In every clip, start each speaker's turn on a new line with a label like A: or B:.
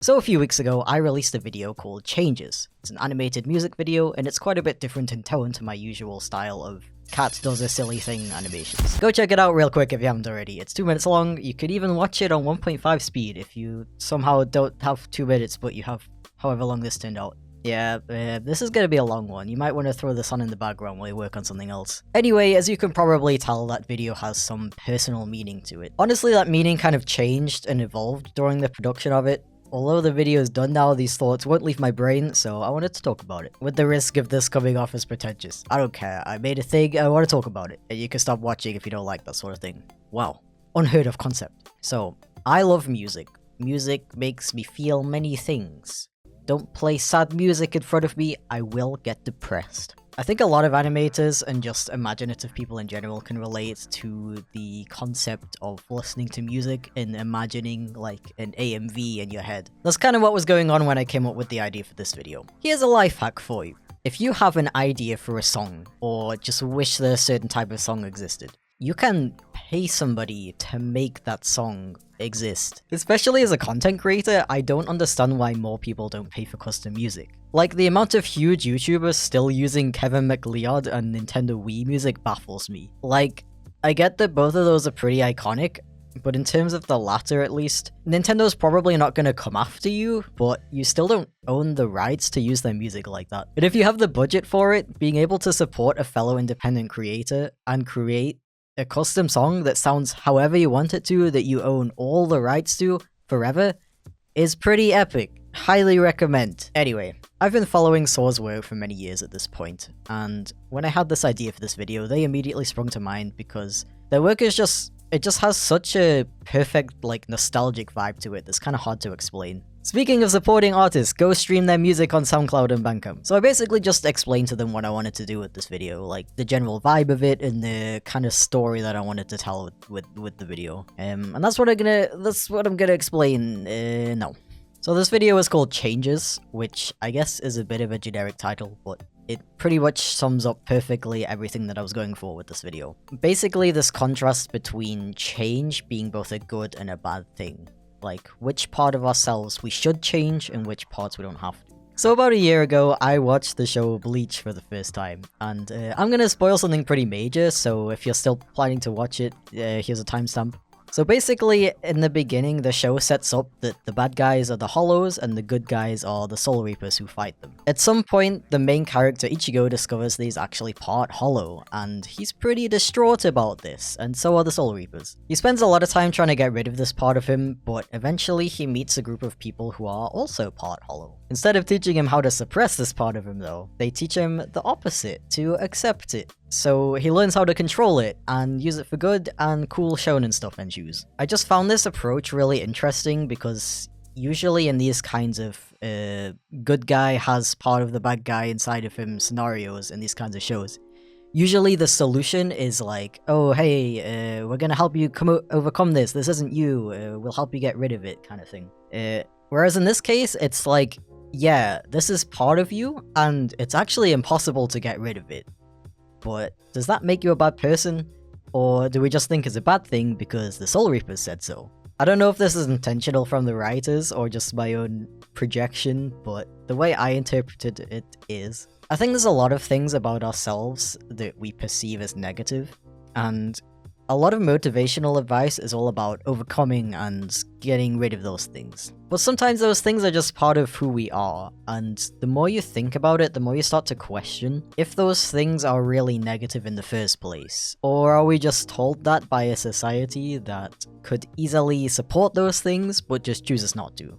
A: So a few weeks ago, I released a video called Changes. It's an animated music video, and it's quite a bit different in tone to my usual style of cat does a silly thing animations. Go check it out real quick if you haven't already. It's 2 minutes long. You could even watch it on 1.5 speed if you somehow don't have 2 minutes, but you have however long this turned out. Yeah, this is gonna be a long one. You might want to throw this on in the background while you work on something else. Anyway, as you can probably tell, that video has some personal meaning to it. Honestly, that meaning kind of changed and evolved during the production of it. Although the video is done now, these thoughts won't leave my brain, so I wanted to talk about it. With the risk of this coming off as pretentious. I don't care, I made a thing, I want to talk about it. And you can stop watching if you don't like that sort of thing. Wow. Unheard of concept. So, I love music. Music makes me feel many things. Don't play sad music in front of me, I will get depressed. I think a lot of animators and just imaginative people in general can relate to the concept of listening to music and imagining like an AMV in your head. That's kind of what was going on when I came up with the idea for this video. Here's a life hack for you. If you have an idea for a song, or just wish that a certain type of song existed, you can pay somebody to make that song exist. Especially as a content creator, I don't understand why more people don't pay for custom music. Like, the amount of huge YouTubers still using Kevin MacLeod and Nintendo Wii music baffles me. Like, I get that both of those are pretty iconic, but in terms of the latter at least, Nintendo's probably not gonna come after you, but you still don't own the rights to use their music like that. But if you have the budget for it, being able to support a fellow independent creator and create a custom song that sounds however you want it to, that you own all the rights to forever, is pretty epic. Highly recommend. Anyway, I've been following Saw's work for many years at this point, and when I had this idea for this video, they immediately sprung to mind because their work is just has such a perfect, like, nostalgic vibe to it that's kind of hard to explain. Speaking of supporting artists, go stream their music on SoundCloud and Bandcamp. So I basically just explained to them what I wanted to do with this video, like the general vibe of it and the kind of story that I wanted to tell with the video. And that's what I'm gonna explain now. So this video is called Changes, which I guess is a bit of a generic title, but it pretty much sums up perfectly everything that I was going for with this video. Basically, this contrast between change being both a good and a bad thing. Like, which part of ourselves we should change and which parts we don't have to. So about a year ago, I watched the show Bleach for the first time, and I'm gonna spoil something pretty major, so if you're still planning to watch it, here's a timestamp. So basically, in the beginning, the show sets up that the bad guys are the Hollows and the good guys are the Soul Reapers who fight them. At some point, the main character Ichigo discovers that he's actually part Hollow, and he's pretty distraught about this, and so are the Soul Reapers. He spends a lot of time trying to get rid of this part of him, but eventually he meets a group of people who are also part Hollow. Instead of teaching him how to suppress this part of him though, they teach him the opposite, to accept it. So he learns how to control it, and use it for good and cool shonen stuff and shoes. I just found this approach really interesting because usually in these kinds of good guy has part of the bad guy inside of him scenarios in these kinds of shows, usually the solution is like, oh hey, we're gonna help you overcome this isn't you, we'll help you get rid of it kind of thing. Whereas in this case, it's like, yeah, this is part of you, and it's actually impossible to get rid of it. But does that make you a bad person? Or do we just think it's a bad thing because the Soul Reapers said so? I don't know if this is intentional from the writers or just my own projection, but the way I interpreted it is, I think there's a lot of things about ourselves that we perceive as negative, and a lot of motivational advice is all about overcoming and getting rid of those things. But sometimes those things are just part of who we are, and the more you think about it, the more you start to question if those things are really negative in the first place. Or are we just told that by a society that could easily support those things, but just chooses not to?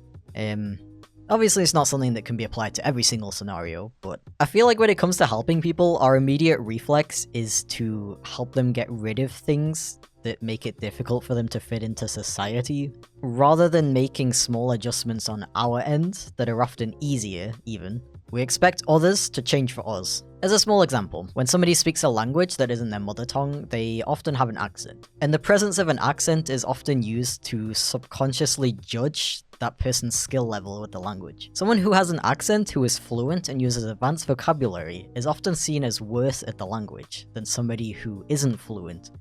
A: Obviously, it's not something that can be applied to every single scenario, but I feel like when it comes to helping people, our immediate reflex is to help them get rid of things that make it difficult for them to fit into society, rather than making small adjustments on our end that are often easier, even. We expect others to change for us. As a small example, when somebody speaks a language that isn't their mother tongue, they often have an accent. And the presence of an accent is often used to subconsciously judge that person's skill level with the language. Someone who has an accent who is fluent and uses advanced vocabulary is often seen as worse at the language than somebody who isn't fluent.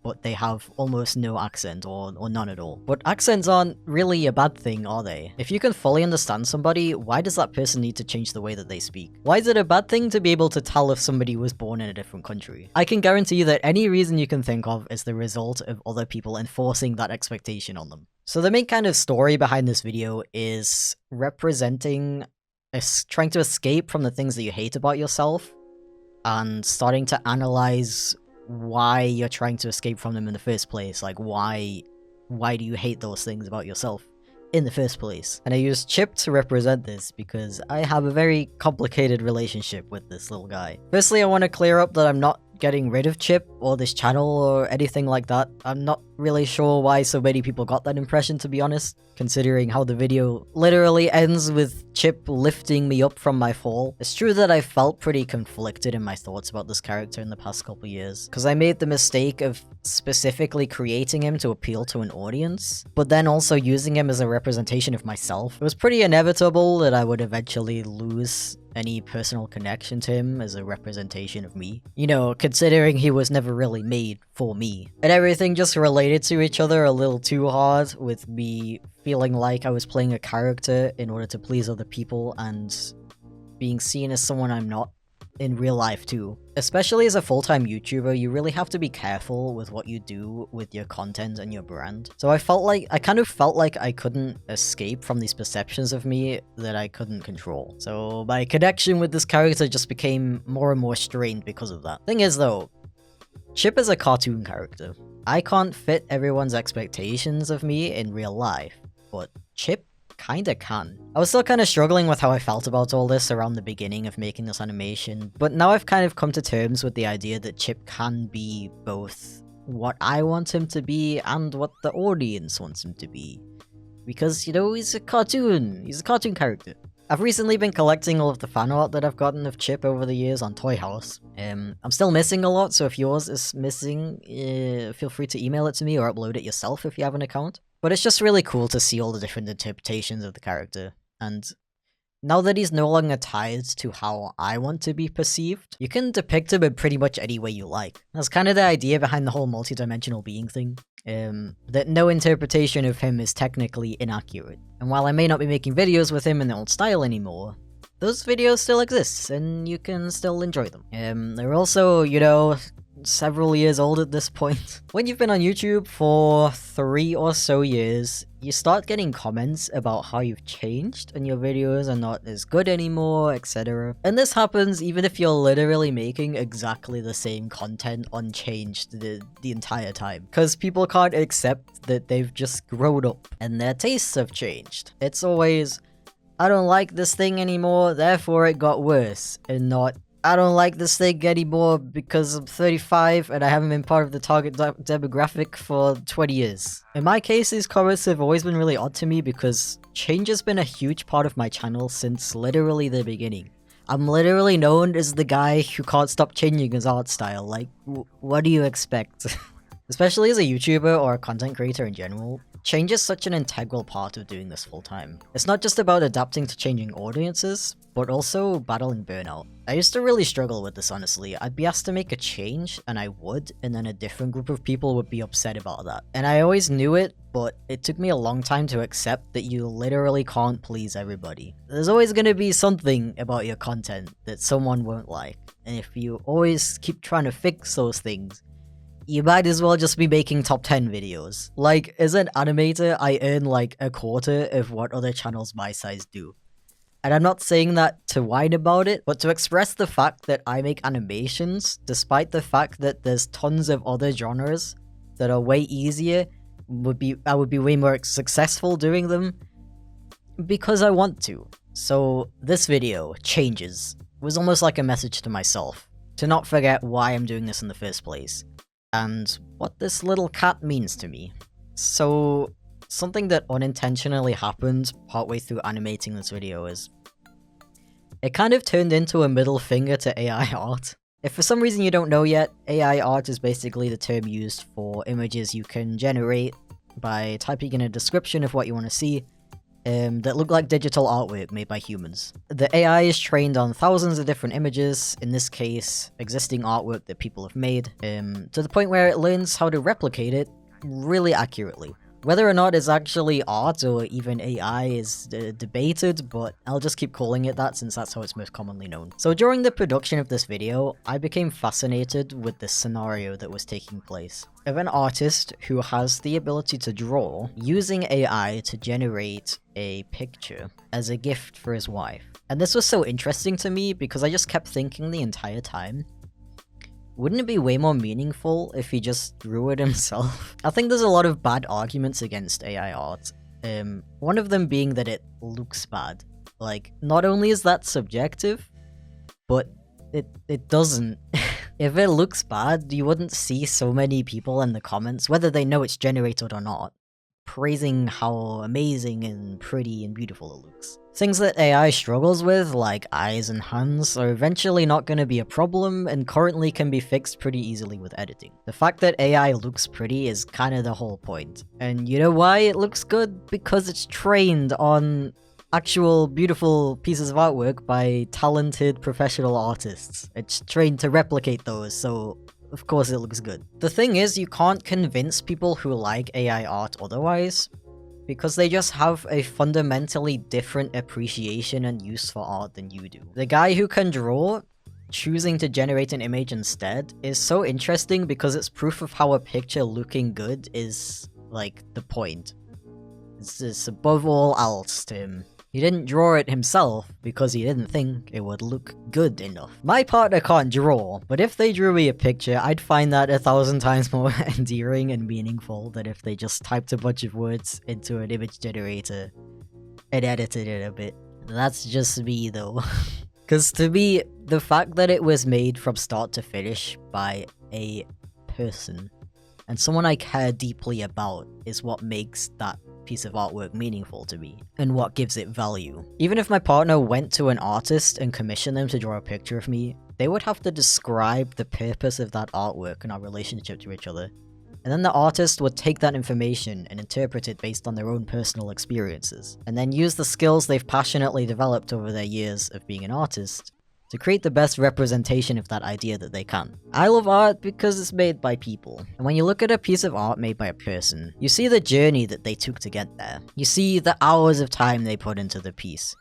A: but they have almost no accent or none at all. But accents aren't really a bad thing, are they? If you can fully understand somebody, why does that person need to change the way that they speak? Why is it a bad thing to be able to tell if somebody was born in a different country? I can guarantee that any reason you can think of is the result of other people enforcing that expectation on them. So the main kind of story behind this video is representing trying to escape from the things that you hate about yourself and starting to analyze why you're trying to escape from them in the first place. Like, why do you hate those things about yourself in the first place? And I use Chip to represent this because I have a very complicated relationship with this little guy. Firstly, I want to clear up that I'm not getting rid of Chip or this channel or anything like that. I'm not really sure why so many people got that impression, to be honest, considering how the video literally ends with Chip lifting me up from my fall. It's true that I felt pretty conflicted in my thoughts about this character in the past couple years, because I made the mistake of specifically creating him to appeal to an audience, but then also using him as a representation of myself. It was pretty inevitable that I would eventually lose any personal connection to him as a representation of me. You know, considering he was never really made for me. And everything just related to each other a little too hard, with me feeling like I was playing a character in order to please other people and being seen as someone I'm not in real life too. Especially as a full-time YouTuber, you really have to be careful with what you do with your content and your brand. So I kind of felt like I couldn't escape from these perceptions of me that I couldn't control. So my connection with this character just became more and more strained because of that. Thing is though, Chip is a cartoon character. I can't fit everyone's expectations of me in real life, but Chip kinda can. I was still kinda struggling with how I felt about all this around the beginning of making this animation, but now I've kind of come to terms with the idea that Chip can be both what I want him to be and what the audience wants him to be. Because, you know, he's a cartoon character. I've recently been collecting all of the fan art that I've gotten of Chip over the years on Toy House. I'm still missing a lot, so if yours is missing, feel free to email it to me or upload it yourself if you have an account. But it's just really cool to see all the different interpretations of the character, and now that he's no longer tied to how I want to be perceived, you can depict him in pretty much any way you like. That's kind of the idea behind the whole multidimensional being thing, that no interpretation of him is technically inaccurate. And while I may not be making videos with him in the old style anymore, those videos still exist, and you can still enjoy them. They're also, you know, several years old at this point. When you've been on YouTube for 3 or so years, you start getting comments about how you've changed and your videos are not as good anymore, etc. And this happens even if you're literally making exactly the same content unchanged the entire time. Because people can't accept that they've just grown up and their tastes have changed. It's always, I don't like this thing anymore, therefore it got worse, and not, I don't like this thing anymore because I'm 35 and I haven't been part of the target demographic for 20 years. In my case, these comments have always been really odd to me because change has been a huge part of my channel since literally the beginning. I'm literally known as the guy who can't stop changing his art style. Like, what do you expect? Especially as a YouTuber or a content creator in general, change is such an integral part of doing this full time. It's not just about adapting to changing audiences, but also battling burnout. I used to really struggle with this, honestly. I'd be asked to make a change, and I would, and then a different group of people would be upset about that. And I always knew it, but it took me a long time to accept that you literally can't please everybody. There's always gonna be something about your content that someone won't like, and if you always keep trying to fix those things, you might as well just be making top 10 videos. Like, as an animator, I earn like a quarter of what other channels my size do. And I'm not saying that to whine about it, but to express the fact that I make animations, despite the fact that there's tons of other genres that are way easier, I would be way more successful doing them, because I want to. So this video, Changes, was almost like a message to myself, to not forget why I'm doing this in the first place, and what this little cat means to me. So, something that unintentionally happened partway through animating this video is, it kind of turned into a middle finger to AI art. If for some reason you don't know yet, AI art is basically the term used for images you can generate by typing in a description of what you want to see, that look like digital artwork made by humans. The AI is trained on thousands of different images, in this case, existing artwork that people have made, to the point where it learns how to replicate it really accurately. Whether or not it's actually art or even AI is debated, but I'll just keep calling it that since that's how it's most commonly known. So during the production of this video, I became fascinated with this scenario that was taking place of an artist who has the ability to draw using AI to generate a picture as a gift for his wife. And this was so interesting to me because I just kept thinking the entire time, wouldn't it be way more meaningful if he just drew it himself? I think there's a lot of bad arguments against AI art. One of them being that it looks bad. Like, not only is that subjective, but it doesn't. If it looks bad, you wouldn't see so many people in the comments, whether they know it's generated or not, praising how amazing and pretty and beautiful it looks. Things that AI struggles with, like eyes and hands, are eventually not going to be a problem and currently can be fixed pretty easily with editing. The fact that AI looks pretty is kind of the whole point. And you know why it looks good? Because it's trained on actual beautiful pieces of artwork by talented professional artists. It's trained to replicate those, so of course it looks good. The thing is, you can't convince people who like AI art otherwise, because they just have a fundamentally different appreciation and use for art than you do. The guy who can draw, choosing to generate an image instead, is so interesting because it's proof of how a picture looking good is, like, the point. It's above all else to him. He didn't draw it himself because he didn't think it would look good enough. My partner can't draw, but if they drew me a picture, I'd find that 1,000 times more endearing and meaningful than if they just typed a bunch of words into an image generator and edited it a bit. That's just me though. Because to me, the fact that it was made from start to finish by a person and someone I care deeply about is what makes that piece of artwork meaningful to me, and what gives it value. Even if my partner went to an artist and commissioned them to draw a picture of me, they would have to describe the purpose of that artwork and our relationship to each other. And then the artist would take that information and interpret it based on their own personal experiences, and then use the skills they've passionately developed over their years of being an artist to create the best representation of that idea that they can. I love art because it's made by people. And when you look at a piece of art made by a person, you see the journey that they took to get there. You see the hours of time they put into the piece.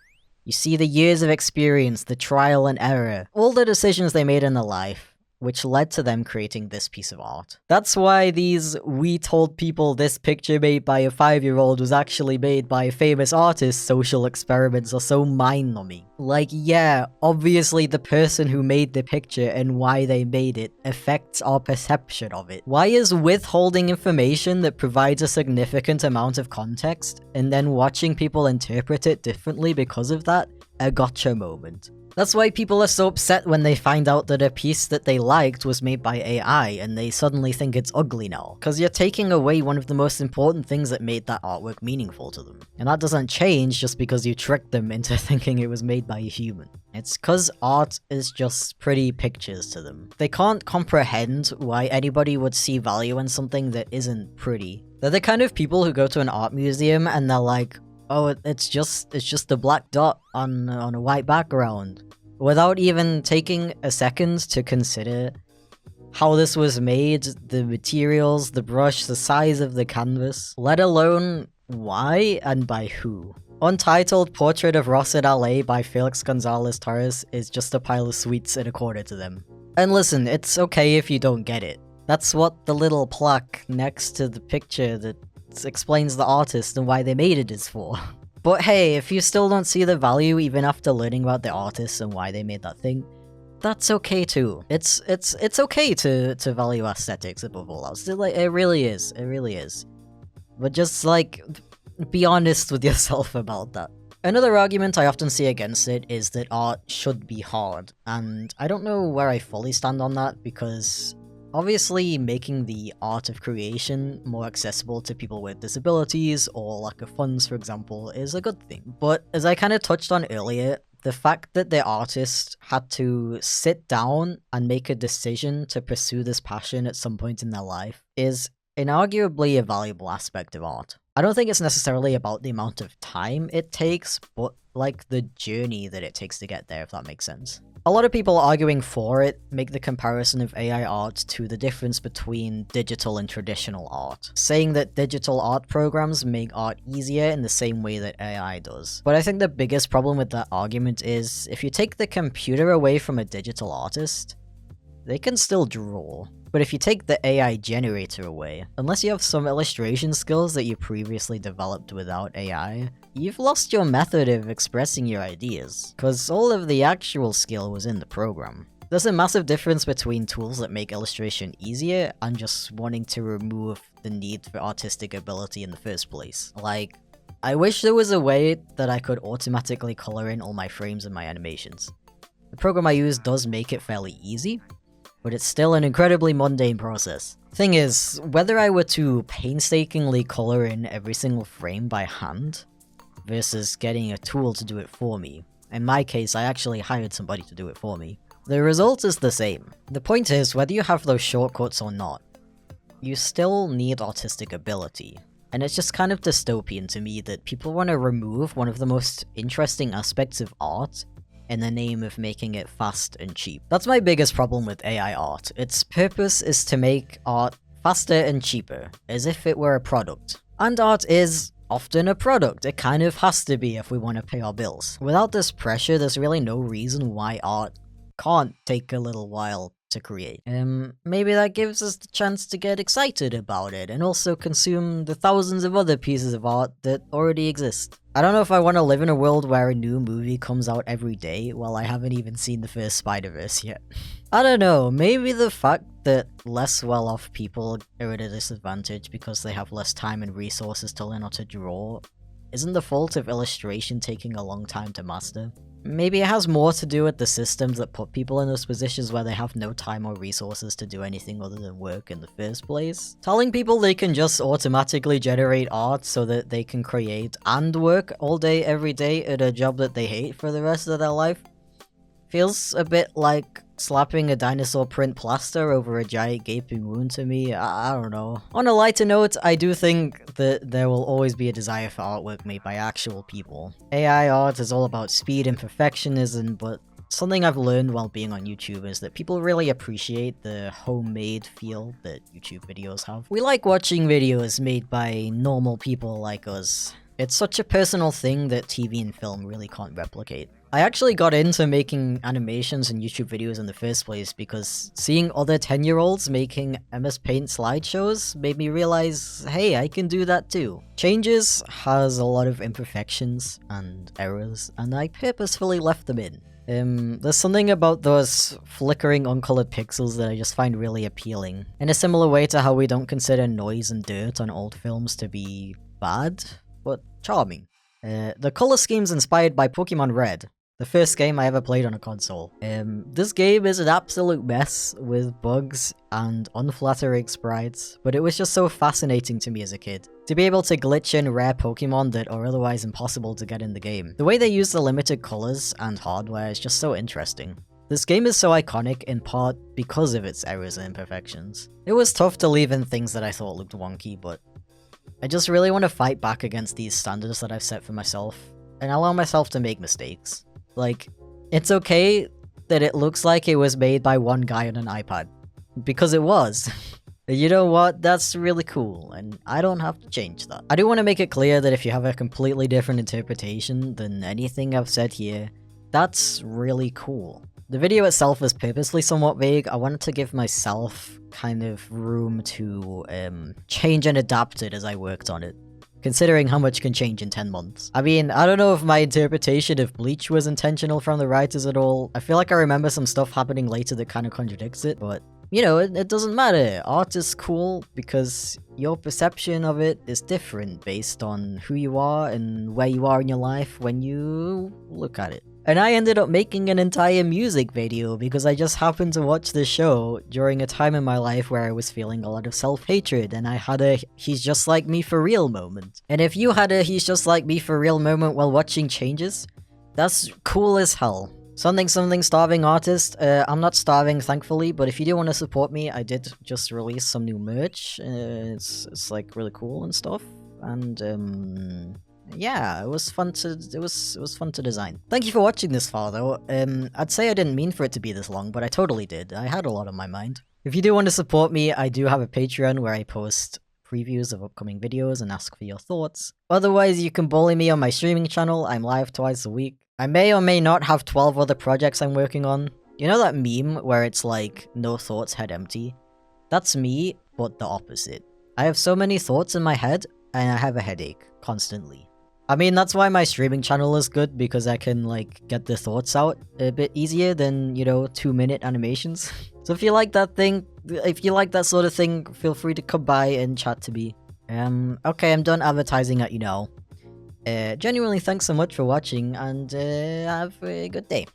A: You see the years of experience, the trial and error, all the decisions they made in their life, which led to them creating this piece of art. That's why these "we told people this picture made by a 5-year-old was actually made by a famous artist" social experiments are so mind-numbing. Like, yeah, obviously the person who made the picture and why they made it affects our perception of it. Why is withholding information that provides a significant amount of context, and then watching people interpret it differently because of that, a gotcha moment? That's why people are so upset when they find out that a piece that they liked was made by AI and they suddenly think it's ugly now. Because you're taking away one of the most important things that made that artwork meaningful to them. And that doesn't change just because you tricked them into thinking it was made by a human. It's because art is just pretty pictures to them. They can't comprehend why anybody would see value in something that isn't pretty. They're the kind of people who go to an art museum and they're like, oh, it's just a black dot on a white background, without even taking a second to consider how this was made, the materials, the brush, the size of the canvas, let alone why and by who. Untitled Portrait of Ross in LA by Felix Gonzalez Torres is just a pile of sweets in a corner to them. And listen, it's okay if you don't get it. That's what the little plaque next to the picture that explains the artist and why they made it is for. But hey, if you still don't see the value even after learning about the artist and why they made that thing, that's okay too. It's okay to value aesthetics above all else. It really is. But just, like, be honest with yourself about that. Another argument I often see against it is that art should be hard, and I don't know where I fully stand on that because obviously, making the art of creation more accessible to people with disabilities or lack of funds, for example, is a good thing. But as I kind of touched on earlier, the fact that the artist had to sit down and make a decision to pursue this passion at some point in their life is inarguably a valuable aspect of art. I don't think it's necessarily about the amount of time it takes, but like the journey that it takes to get there, if that makes sense. A lot of people arguing for it make the comparison of AI art to the difference between digital and traditional art, saying that digital art programs make art easier in the same way that AI does. But I think the biggest problem with that argument is, if you take the computer away from a digital artist, they can still draw. But if you take the AI generator away, unless you have some illustration skills that you previously developed without AI, you've lost your method of expressing your ideas, because all of the actual skill was in the program. There's a massive difference between tools that make illustration easier and just wanting to remove the need for artistic ability in the first place. Like, I wish there was a way that I could automatically color in all my frames and my animations. The program I use does make it fairly easy, but it's still an incredibly mundane process. Thing is, whether I were to painstakingly color in every single frame by hand, versus getting a tool to do it for me, in my case I actually hired somebody to do it for me, the result is the same. The point is, whether you have those shortcuts or not, you still need artistic ability. And it's just kind of dystopian to me that people want to remove one of the most interesting aspects of art in the name of making it fast and cheap. That's my biggest problem with AI art. Its purpose is to make art faster and cheaper, as if it were a product. And art is often a product. It kind of has to be if we want to pay our bills. Without this pressure, there's really no reason why art can't take a little while to create. Maybe that gives us the chance to get excited about it, and also consume the thousands of other pieces of art that already exist. I don't know if I want to live in a world where a new movie comes out every day while I haven't even seen the first Spider-Verse yet. I don't know, maybe the fact that less well-off people are at a disadvantage because they have less time and resources to learn how to draw isn't the fault of illustration taking a long time to master. Maybe it has more to do with the systems that put people in those positions where they have no time or resources to do anything other than work in the first place. Telling people they can just automatically generate art so that they can create and work all day every day at a job that they hate for the rest of their life feels a bit like slapping a dinosaur print plaster over a giant gaping wound to me. I don't know. On a lighter note, I do think that there will always be a desire for artwork made by actual people. AI art is all about speed and perfectionism, but something I've learned while being on YouTube is that people really appreciate the homemade feel that YouTube videos have. We like watching videos made by normal people like us. It's such a personal thing that TV and film really can't replicate. I actually got into making animations and YouTube videos in the first place because seeing other 10-year-olds making MS Paint slideshows made me realize, hey, I can do that too. Changes has a lot of imperfections and errors, and I purposefully left them in. There's something about those flickering uncolored pixels that I just find really appealing. In a similar way to how we don't consider noise and dirt on old films to be bad, but charming. The color scheme's inspired by Pokemon Red, the first game I ever played on a console. This game is an absolute mess with bugs and unflattering sprites, but it was just so fascinating to me as a kid. To be able to glitch in rare Pokemon that are otherwise impossible to get in the game. The way they use the limited colors and hardware is just so interesting. This game is so iconic in part because of its errors and imperfections. It was tough to leave in things that I thought looked wonky, but I just really want to fight back against these standards that I've set for myself, and allow myself to make mistakes. Like, it's okay that it looks like it was made by one guy on an iPad. Because it was. You know what? That's really cool, and I don't have to change that. I do want to make it clear that if you have a completely different interpretation than anything I've said here, that's really cool. The video itself is purposely somewhat vague. I wanted to give myself kind of room to change and adapt it as I worked on it, considering how much can change in 10 months. I mean, I don't know if my interpretation of Bleach was intentional from the writers at all. I feel like I remember some stuff happening later that kind of contradicts it, but you know, it doesn't matter. Art is cool because your perception of it is different based on who you are and where you are in your life when you look at it. And I ended up making an entire music video because I just happened to watch this show during a time in my life where I was feeling a lot of self-hatred, and I had a he's just like me for real moment. And if you had a he's just like me for real moment while watching Changes, that's cool as hell. Something starving artist. I'm not starving, thankfully, but if you do want to support me, I did just release some new merch. It's like really cool and stuff. and yeah, it was fun to design. Thank you for watching this far though. I'd say I didn't mean for it to be this long, but I totally did. I had a lot on my mind. If you do want to support me, I do have a Patreon where I post previews of upcoming videos and ask for your thoughts. Otherwise, you can bully me on my streaming channel. I'm live twice a week. I may or may not have 12 other projects I'm working on. You know that meme where it's like, no thoughts, head empty? That's me, but the opposite. I have so many thoughts in my head, and I have a headache, constantly. I mean, that's why my streaming channel is good, because I can, like, get the thoughts out a bit easier than, you know, 2-minute animations. So if you like that thing, if you like that sort of thing, feel free to come by and chat to me. Okay, I'm done advertising at you now. Genuinely thanks so much for watching, and have a good day.